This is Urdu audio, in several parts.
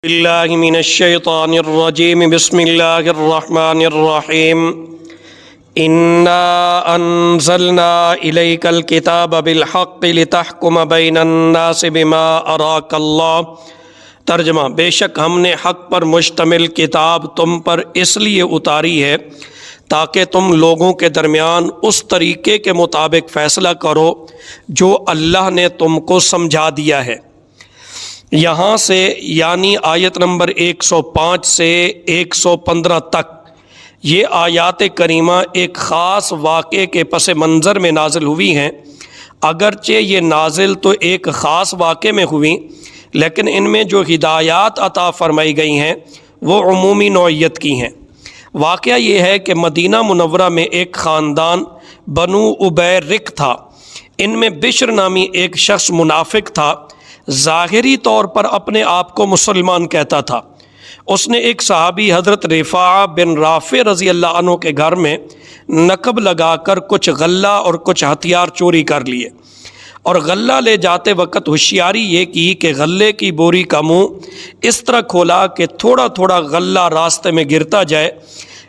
باللہ من الشیطان الرجیم بسم اللہ الرحمن الرحیم انا انزلنا الیک الکتاب بالحق لتحکم بین الناس بما اراک اللہ۔ ترجمہ: بے شک ہم نے حق پر مشتمل کتاب تم پر اس لیے اتاری ہے تاکہ تم لوگوں کے درمیان اس طریقے کے مطابق فیصلہ کرو جو اللہ نے تم کو سمجھا دیا ہے۔ یہاں سے یعنی آیت نمبر 105 سے 115 تک یہ آیات کریمہ ایک خاص واقعے کے پس منظر میں نازل ہوئی ہیں۔ اگرچہ یہ نازل تو ایک خاص واقعے میں ہوئی، لیکن ان میں جو ہدایات عطا فرمائی گئی ہیں وہ عمومی نوعیت کی ہیں۔ واقعہ یہ ہے کہ مدینہ منورہ میں ایک خاندان بنو ابیرک تھا۔ ان میں بشر نامی ایک شخص منافق تھا، ظاہری طور پر اپنے آپ کو مسلمان کہتا تھا۔ اس نے ایک صحابی حضرت رفاعہ بن رافع رضی اللہ عنہ کے گھر میں نقب لگا کر کچھ غلہ اور کچھ ہتھیار چوری کر لیے، اور غلہ لے جاتے وقت ہوشیاری یہ کی کہ غلے کی بوری کا منہ اس طرح کھولا کہ تھوڑا تھوڑا غلہ راستے میں گرتا جائے،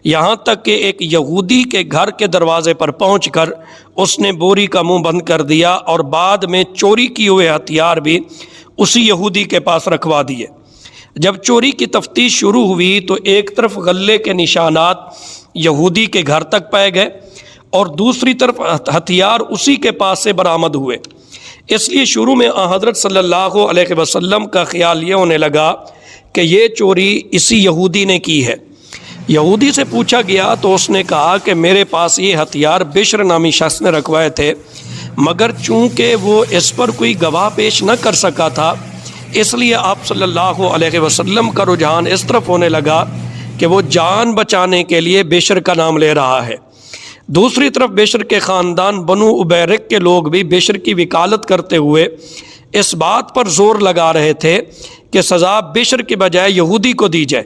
یہاں تک کہ ایک یہودی کے گھر کے دروازے پر پہنچ کر اس نے بوری کا منہ بند کر دیا، اور بعد میں چوری کیے ہوئے ہتھیار بھی اسی یہودی کے پاس رکھوا دیے۔ جب چوری کی تفتیش شروع ہوئی تو ایک طرف غلے کے نشانات یہودی کے گھر تک پائے گئے اور دوسری طرف ہتھیار اسی کے پاس سے برآمد ہوئے۔ اس لیے شروع میں حضرت صلی اللہ علیہ وسلم کا خیال یہ ہونے لگا کہ یہ چوری اسی یہودی نے کی ہے۔ یہودی سے پوچھا گیا تو اس نے کہا کہ میرے پاس یہ ہتھیار بشر نامی شخص نے رکھوائے تھے، مگر چونکہ وہ اس پر کوئی گواہ پیش نہ کر سکا تھا، اس لیے آپ صلی اللہ علیہ وسلم کا رجحان اس طرف ہونے لگا کہ وہ جان بچانے کے لیے بشر کا نام لے رہا ہے۔ دوسری طرف بشر کے خاندان بنو ابیرک کے لوگ بھی بشر کی وکالت کرتے ہوئے اس بات پر زور لگا رہے تھے کہ سزا بشر کے بجائے یہودی کو دی جائے۔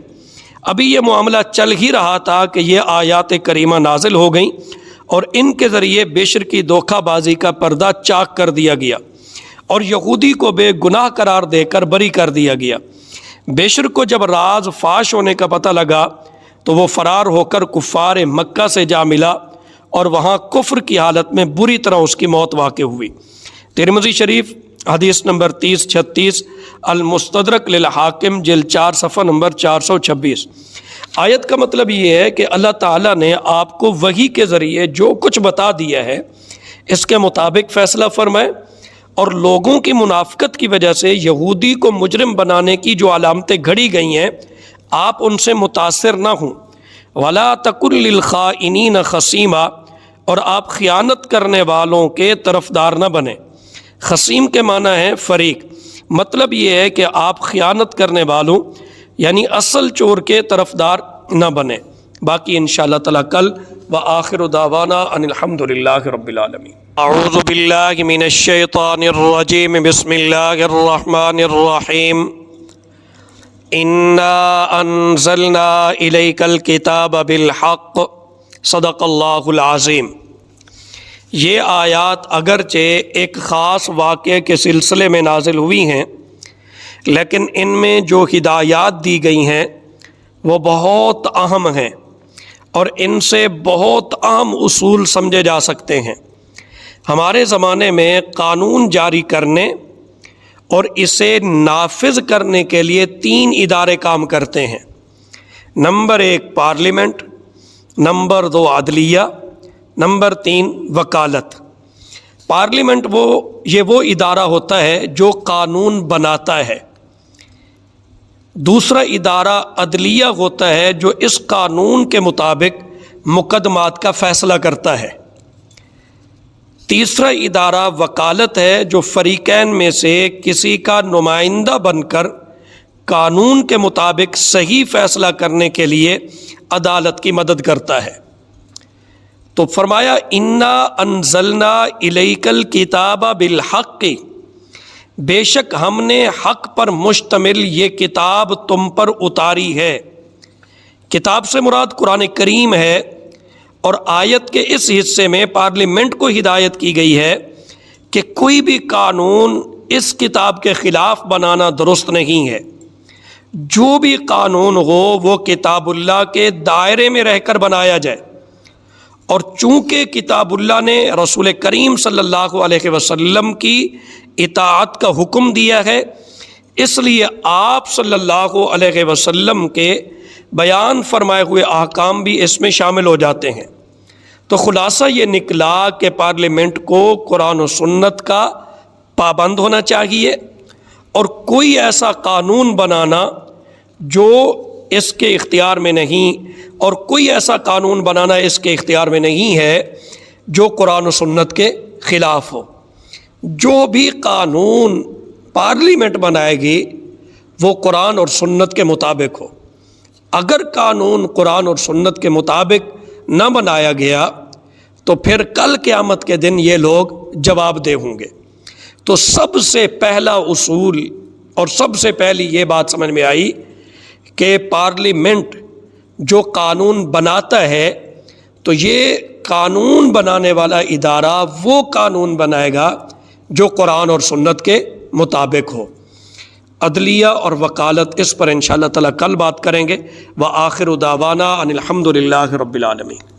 ابھی یہ معاملہ چل ہی رہا تھا کہ یہ آیات کریمہ نازل ہو گئیں اور ان کے ذریعے بشر کی دھوکہ بازی کا پردہ چاک کر دیا گیا اور یہودی کو بے گناہ قرار دے کر بری کر دیا گیا۔ بشر کو جب راز فاش ہونے کا پتہ لگا تو وہ فرار ہو کر کفار مکہ سے جا ملا اور وہاں کفر کی حالت میں بری طرح اس کی موت واقع ہوئی۔ ترمذی شریف حدیث نمبر 3036، المستدرک للحاکم جلد 4 صفحہ نمبر 426۔ آیت کا مطلب یہ ہے کہ اللہ تعالیٰ نے آپ کو وحی کے ذریعے جو کچھ بتا دیا ہے اس کے مطابق فیصلہ فرمائے، اور لوگوں کی منافقت کی وجہ سے یہودی کو مجرم بنانے کی جو علامتیں گھڑی گئی ہیں آپ ان سے متاثر نہ ہوں۔ وَلَا تَكُن لِّلْخَائِنِينَ خَصِيمًا، اور آپ خیانت کرنے والوں کے طرفدار نہ بنیں۔ خصیم کے معنی ہے فریق، مطلب یہ ہے کہ آپ خیانت کرنے والوں یعنی اصل چور کے طرفدار نہ بنیں۔ باقی انشاءاللہ تعالی کل۔ وآخر دعوانا ان الحمد للہ رب العالمین۔ اعوذ باللہ من الشیطان الرجیم بسم اللہ الرحمن الرحیم انا انزلنا الیک الکتاب بالحق صدق اللہ العظیم۔ یہ آیات اگرچہ ایک خاص واقعے کے سلسلے میں نازل ہوئی ہیں، لیکن ان میں جو ہدایات دی گئی ہیں وہ بہت اہم ہیں اور ان سے بہت اہم اصول سمجھے جا سکتے ہیں۔ ہمارے زمانے میں قانون جاری کرنے اور اسے نافذ کرنے کے لیے 3 ادارے کام کرتے ہیں۔ نمبر 1 پارلیمنٹ، نمبر 2 عدلیہ، نمبر 3 وکالت۔ پارلیمنٹ وہ ادارہ ہوتا ہے جو قانون بناتا ہے۔ دوسرا ادارہ عدلیہ ہوتا ہے جو اس قانون کے مطابق مقدمات کا فیصلہ کرتا ہے۔ تیسرا ادارہ وکالت ہے جو فریقین میں سے کسی کا نمائندہ بن کر قانون کے مطابق صحیح فیصلہ کرنے کے لیے عدالت کی مدد کرتا ہے۔ تو فرمایا انا انزلنا الیک الکتاب بالحق، بے شک ہم نے حق پر مشتمل یہ کتاب تم پر اتاری ہے۔ کتاب سے مراد قرآن کریم ہے، اور آیت کے اس حصے میں پارلیمنٹ کو ہدایت کی گئی ہے کہ کوئی بھی قانون اس کتاب کے خلاف بنانا درست نہیں ہے۔ جو بھی قانون ہو وہ کتاب اللہ کے دائرے میں رہ کر بنایا جائے، اور چونکہ کتاب اللہ نے رسول کریم صلی اللہ علیہ وسلم کی اطاعت کا حکم دیا ہے، اس لیے آپ صلی اللہ علیہ وسلم کے بیان فرمائے ہوئے احکام بھی اس میں شامل ہو جاتے ہیں۔ تو خلاصہ یہ نکلا کہ پارلیمنٹ کو قرآن و سنت کا پابند ہونا چاہیے، اور کوئی ایسا قانون بنانا جو اس کے اختیار میں نہیں، اور کوئی ایسا قانون بنانا اس کے اختیار میں نہیں ہے جو قرآن و سنت کے خلاف ہو۔ جو بھی قانون پارلیمنٹ بنائے گی وہ قرآن اور سنت کے مطابق ہو۔ اگر قانون قرآن اور سنت کے مطابق نہ بنایا گیا تو پھر کل قیامت کے دن یہ لوگ جواب دہ ہوں گے۔ تو سب سے پہلا اصول اور سب سے پہلی یہ بات سمجھ میں آئی کہ پارلیمنٹ جو قانون بناتا ہے تو یہ قانون بنانے والا ادارہ وہ قانون بنائے گا جو قرآن اور سنت کے مطابق ہو۔ عدلیہ اور وکالت، اس پر انشاءاللہ تعالی کل بات کریں گے۔ وآخر دعوانا ان الحمد للہ رب العالمین۔